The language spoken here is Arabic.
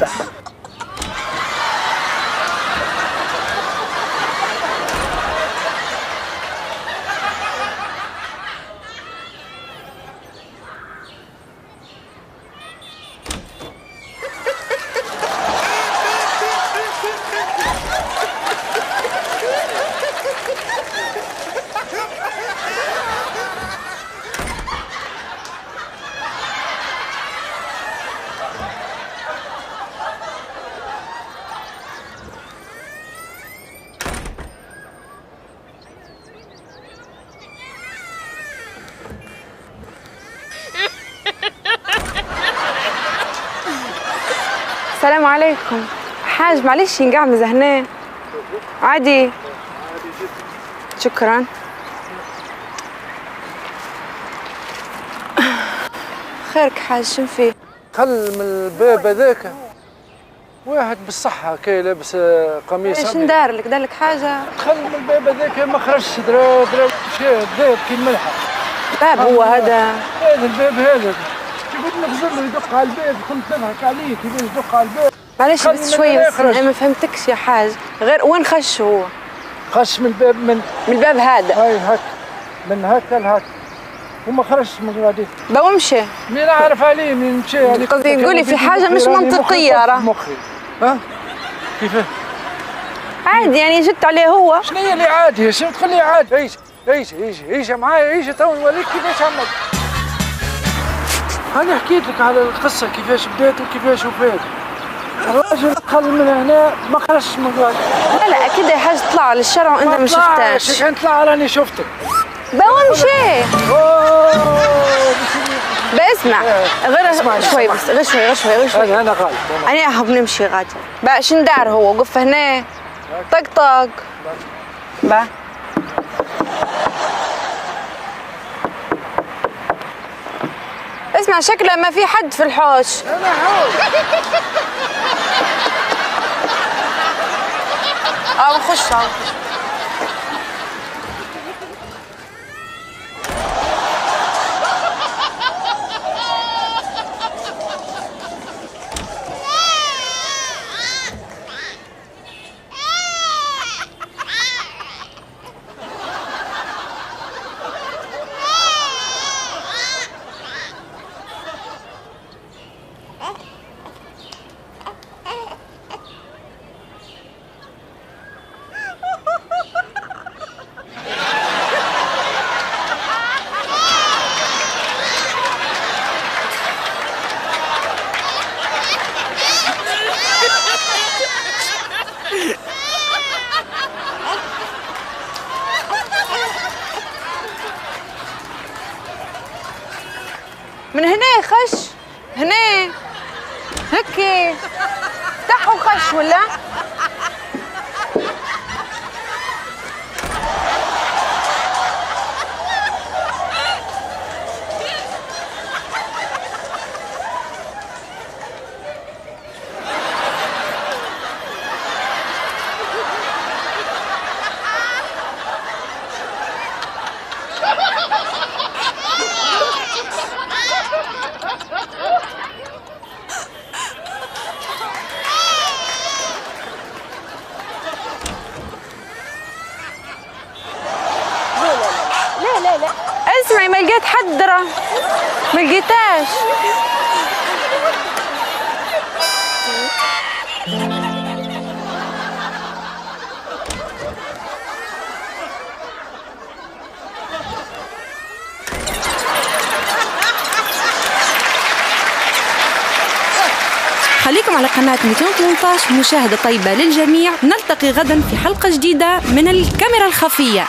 تفتح. السلام عليكم. حاج معلش نقعمز هنا. عادي. شكرا. خيرك حاج شنو فيه؟ خل من الباب هذاك واحد بالصحة كي لابس قميص ايش ندار لك؟ دار لك حاجة؟ دخل من الباب هذاك ما خرجش درا الباب كي الملحة. باب هو هذا؟ هذا الباب هذا قلت لك زلوا يدق على الباب كنت نضحك عليه كيفاش يدق على الباب. معلش بس شوية بس ما فهمتكش يا حاج. غير وين خش هو؟ خش من الباب من الباب هذا. هاي هك من هكا لهك وما خرجش من غادي. بمشي. مين عارف عليه مين مشى يعني. قصدي يقولي في حاجة مش منطقية راه. مخي ها كيفاه؟ عادي يعني جت عليه هو. شنو هي اللي عادي؟ شنو تقول لي عادي؟ عيش معايا عيش تو نوريك كيفاش عملت. أنا حكيت لك على القصة كيفاش بدات وكيفاش وفات. الراجل دخل من هنا ما خرجش من غادي. لا أكيد يا حاج طلع للشارع وأنت ما شفتهاش. كان طلع راني شفتك. بمشي. بسمع غير شوي بس غير شوي. أنا غالب. أنا أحب نمشي غادي. بقى شن دار هو؟ وقف هنا. طق. بقى. اسمع شكله ما في حد في الحوش. أنا حوش. نخش. من هنا خش هنا هيك افتح وخش ولا لا اسمعي ما لقيت حد درا ما لقيتاش. خليكم على قناة 218 مشاهدة طيبة للجميع. نلتقي غدا في حلقة جديدة من الكاميرا الخفية.